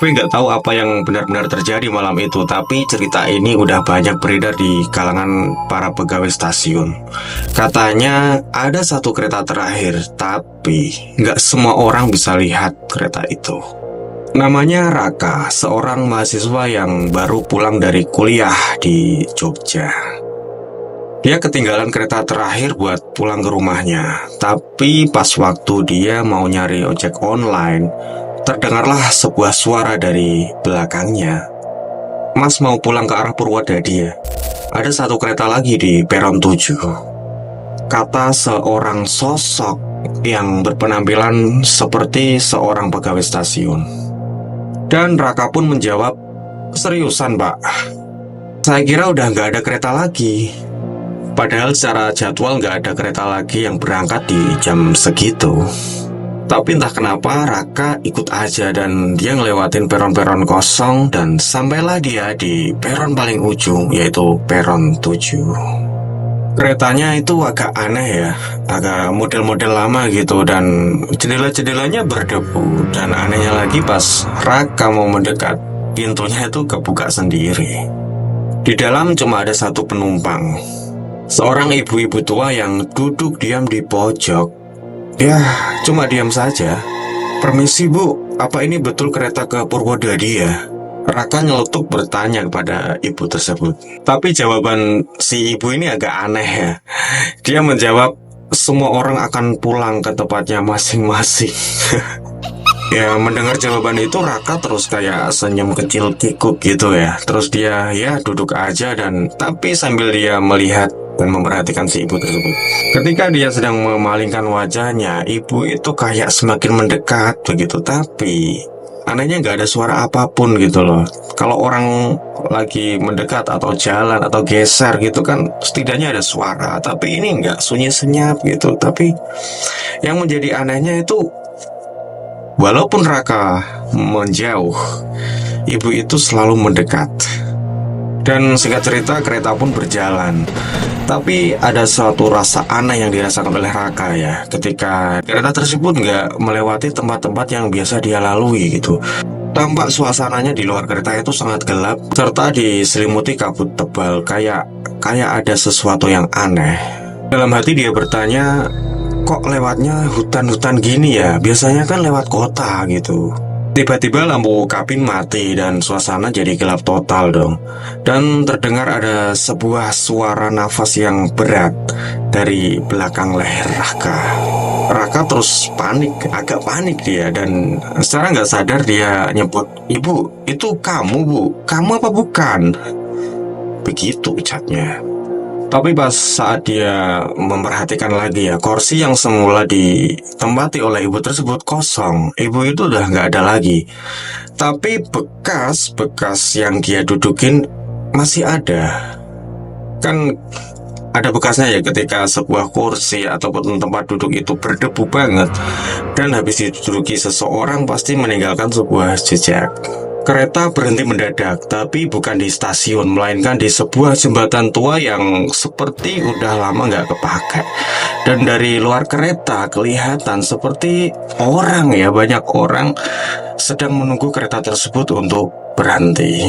Gue nggak tahu apa yang benar-benar terjadi malam itu, tapi cerita ini udah banyak beredar di kalangan para pegawai stasiun. Katanya ada satu kereta terakhir, tapi nggak semua orang bisa lihat kereta itu. Namanya Raka, seorang mahasiswa yang baru pulang dari kuliah di Jogja. Dia ketinggalan kereta terakhir buat pulang ke rumahnya, tapi pas waktu dia mau nyari ojek online, terdengarlah sebuah suara dari belakangnya. Mas mau pulang ke arah Purwodadi ya? Ada satu kereta lagi di peron 7. Kata seorang sosok yang berpenampilan seperti seorang pegawai stasiun. Dan Raka pun menjawab, seriusan pak? Saya kira udah nggak ada kereta lagi. Padahal secara jadwal nggak ada kereta lagi yang berangkat di jam segitu. Tapi entah kenapa Raka ikut aja dan dia ngelewatin peron-peron kosong dan sampailah dia di peron paling ujung, yaitu peron 7. Keretanya itu agak aneh ya, agak model-model lama gitu dan jendela-jendelanya berdebu. Dan anehnya lagi pas Raka mau mendekat, pintunya itu kebuka sendiri. Di dalam cuma ada satu penumpang, seorang ibu-ibu tua yang duduk diam di pojok. Ya, cuma diam saja. Permisi bu, apa ini betul kereta ke Purwodadi ya? Raka nyeletuk bertanya kepada ibu tersebut. Tapi jawaban si ibu ini agak aneh ya. Dia menjawab, semua orang akan pulang ke tempatnya masing-masing. Ya, mendengar jawaban itu Raka terus kayak senyum kecil kikuk gitu ya. Terus dia ya duduk aja dan tapi sambil dia melihat dan memperhatikan si ibu tersebut. Ketika dia sedang memalingkan wajahnya, ibu itu kayak semakin mendekat begitu. Tapi anehnya nggak ada suara apapun gitu loh. Kalau orang lagi mendekat atau jalan atau geser gitu kan setidaknya ada suara. Tapi ini nggak, sunyi senyap gitu. Tapi yang menjadi anehnya itu, walaupun Raka menjauh, ibu itu selalu mendekat. Dan singkat cerita, kereta pun berjalan. Tapi ada suatu rasa aneh yang dirasakan oleh Raka ya, ketika kereta tersebut nggak melewati tempat-tempat yang biasa dia lalui gitu. Tampak suasananya di luar kereta itu sangat gelap, serta diselimuti kabut tebal, kayak ada sesuatu yang aneh. Dalam hati dia bertanya, kok lewatnya hutan-hutan gini ya? Biasanya kan lewat kota gitu. Tiba-tiba lampu kabin mati dan suasana jadi gelap total dong. Dan terdengar ada sebuah suara nafas yang berat dari belakang leher Raka. Raka terus panik, agak panik dia. Dan secara nggak sadar dia nyebut, ibu, itu kamu bu? Kamu apa bukan? Begitu ucapnya. Tapi pas saat dia memperhatikan lagi ya, kursi yang semula ditempati oleh ibu tersebut kosong. Ibu itu udah nggak ada lagi. Tapi bekas-bekas yang dia dudukin masih ada. Kan ada bekasnya ya ketika sebuah kursi ataupun tempat duduk itu berdebu banget. Dan habis diduduki seseorang pasti meninggalkan sebuah jejak. Kereta berhenti mendadak, tapi bukan di stasiun, melainkan di sebuah jembatan tua yang seperti udah lama nggak kepakai. Dan dari luar kereta kelihatan seperti orang ya, banyak orang sedang menunggu kereta tersebut untuk berhenti.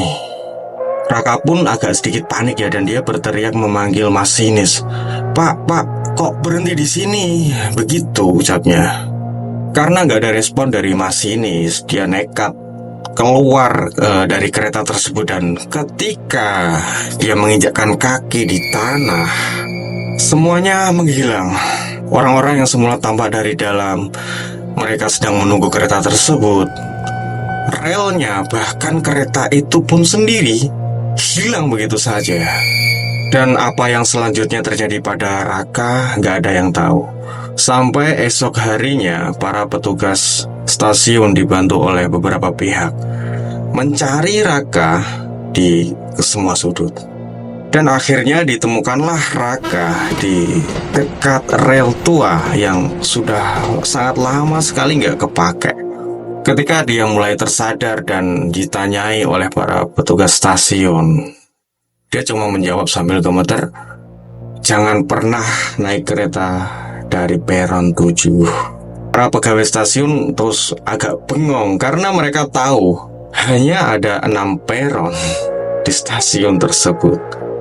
Raka pun agak sedikit panik ya, dan dia berteriak memanggil masinis. Pak, kok berhenti di sini? Begitu ucapnya. Karena nggak ada respon dari masinis, dia nekat keluar dari kereta tersebut. Dan ketika dia menginjakkan kaki di tanah, semuanya menghilang. Orang-orang yang semula tampak dari dalam, mereka sedang menunggu kereta tersebut. Relnya, bahkan kereta itu pun sendiri hilang begitu saja. Dan apa yang selanjutnya terjadi pada Raka nggak ada yang tahu. Sampai esok harinya, para petugas stasiun dibantu oleh beberapa pihak mencari Raka di semua sudut. Dan akhirnya ditemukanlah Raka di dekat rel tua yang sudah sangat lama sekali nggak kepakai. Ketika dia mulai tersadar dan ditanyai oleh para petugas stasiun, dia cuma menjawab sambil gemeter, jangan pernah naik kereta dari peron 7. Para pegawai stasiun terus agak bengong karena mereka tahu Hanya ada 6 peron di stasiun tersebut.